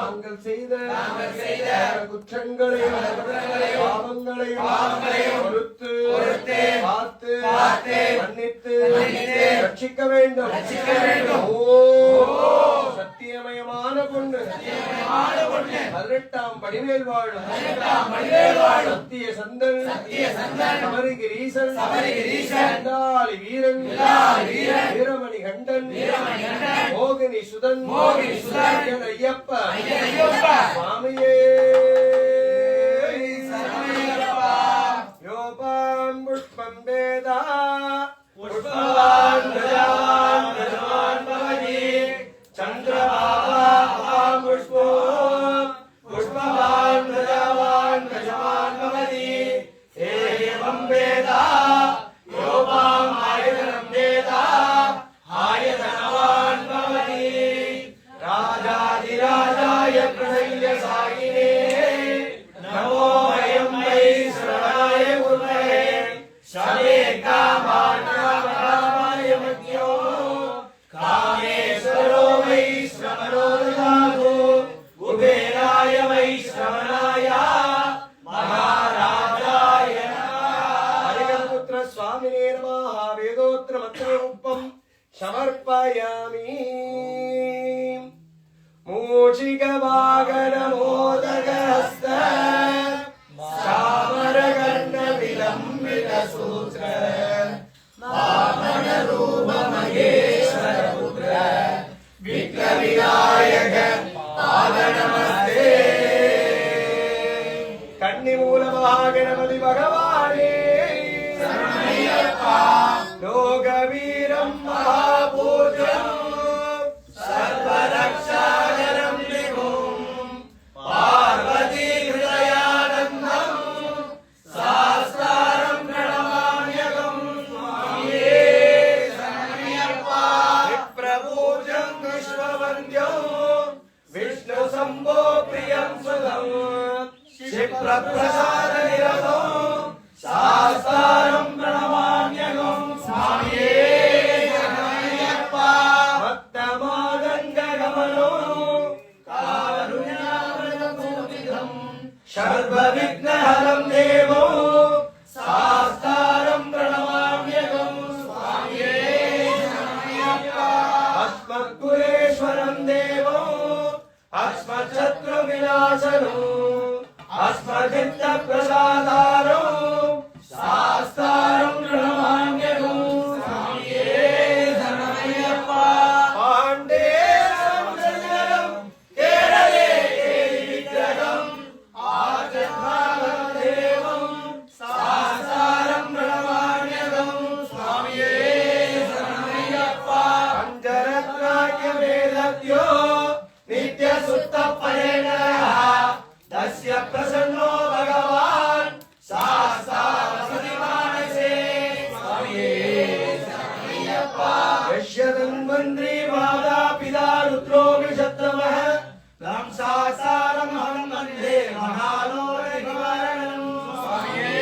நாங்கள் செய்த குற்றங்களையும் பாவங்களையும் பொறுத்து பார்த்து மன்னித்து ரட்சிக்க வேண்டும். சத்தியமயமான பொண்ணு 18ஆம் படிமேல் வாழும் சத்திய சந்தன் சமரிகிரீசன் சண்டாளி வீரன் வீரமணி கண்டன் மோகினி சுதன் ஐயப்ப சுவாமியே யோபாம் புஷ்பம் வேதா புஷ்பவான் கஜான் கஜான் பவதி சந்திரபாபாம் புஷ்போ புஷ்பவான் கஜாவான் கஜான் பவதி ஏவம் வேதா யோபாம் ஆயதனம் வேதா ஆயதனவான் பவதி ராஜாதிராஜாய பிரசல்ய சாயினே நமோ வயம் வை ஸ்ரவணாய குருவே ஷவே காமாய மத்யோ காமேஸ்வரோ வை ஸ்ரவணோ தாது குபேராய வை ஸ்ரவணாய மகாராஜாய ஹரிகரபுத்திர சுவாமினே நமः வேதோத்திர மந்திரரூபம் சமர்ப்பயாமி. மூஷிக வாகன மோதக ஹஸ்த சாமரகர்ண விலம்பித சூத்ர வாமன ரூப மகேஸ்வர புத்ர விக்ர விநாயக பாத நமஸ்தே. கன்னி மூல மகாகணபதி பகவானே சரணமையப்பா. லோக வீரம் மகாபூஜம் சர்வரக்ஷாகரம் விபும் பார்வதி ஹிருதயானந்தம் சாஸ்தாரம் பிரணமாம்யகம் சுவாமியே சரணமையப்பா. விப்ரபூஜம் விஸ்வவந்தியம் விஷ்ணு சம்போ பிரியம் சுதம் க்ஷிப்ரப்ரசாத நிரதம் சாஸ்தாரம் பிரணமாம்யகம் சுவாமியே சரணமையப்பா. சர்வவிக்னஹரம் தேவோ சாஸ்தாரம் பிரணமாம்யகம் சுவாமியே சரணமையப்பா. அஸ்மத்குலேஸ்வரம் தேவோ அஸ்மத்சத்ரு விநாசனோ அஸ்மத்சித்த பிரசாதாரோ சாஸ்தாரம் பிரணமாம்யகம் சுவாமியே சரணமையப்பா. பாண்டே சம்சயம் கேரளே விக்கிரகம் தேவம் சாஸ்தாரம் பிரணமாம்யகம் சுவாமியே சரணமையப்பா. பஞ்சரத்னாக்ய வேதத்யோ நித்ய சுத்த பரேணயः தஸ்ய பிரசன்னோ பகவான் சாஸ்தாவசதி மானசே சுவாமியே சரணமையப்பா. யஸ்ய தன்வந்திரி மாதா பிதா ருத்ரோ விஷத்ரமः லம் சாஸ்தாரம் அஹம் வந்தே மகாலோகநிவாரணம் சுவாமியே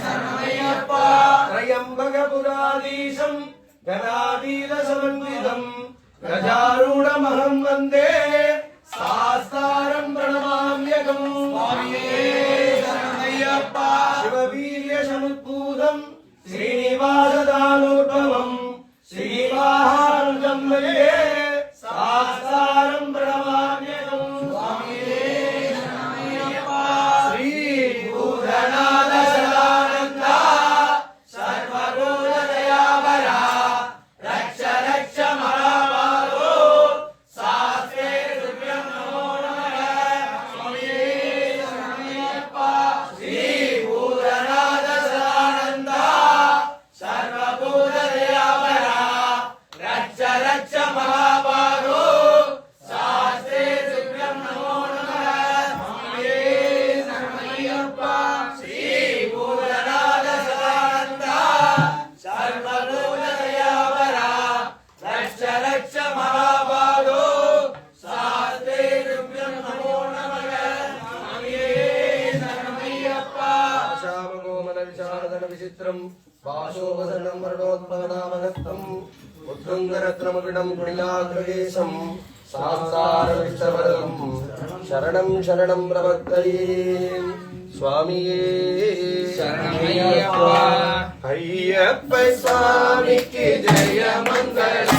சரணமையப்பா. த்ரயம்பக புராதீசம் கணாதீத சமன்விதம் கஜாரூಢமஹம் வந்தே சாஸ்தாரம் பிரணமாம்யகம் சுவாமியே சரணமையப்பா. சிவவீர்ய சமுத்பூதம் ஸ்ரீனிவாசதானோத்பவம் ஸ்ரீவாஹாரம் வந்தே சாஸ்தாரம் பிரணமாம்யகம் சுவாமியே சரணமையப்பா. ஸ்ரீ பூதநாத சதானந்த சர்வபூத தயாபரா ரக்ஷ ரக்ஷ மகாபாகோ சாஸ்தே துப்யம் நமோ நமः சுவாமியே சரணமையப்பா. ஸ்ரீ பூதநாத சதானந்த சர்வபூத தயாபரா ரக்ஷ ரக்ஷ மகாபாகோ சாஸ்தே துப்யம் நமோ நமः சுவாமியே சரணமையப்பா. ஸ்ரீ பூதநாத சதானந்த சர்வபூத தயாபரா ரக்ஷ ரக்ஷ மகாபாகோ சாஸ்தே துப்யம் நமோ நமः சுவாமியே சரணமையப்பா. சாமகோமன விசாரதன விசித்திரம் வாசோவசனம் வருணோத்பவநாமகஸ்தம் உத்ருங்கரத்னமகுடம் குணிலாகிரகேசம் சாம்சார விஷ்ணவரம் சரணம் சரணம் பிரபத்தயே சுவாமியே சரணமையப்பா. ஐயப்ப சுவாமிக்கு ஜெய மங்கள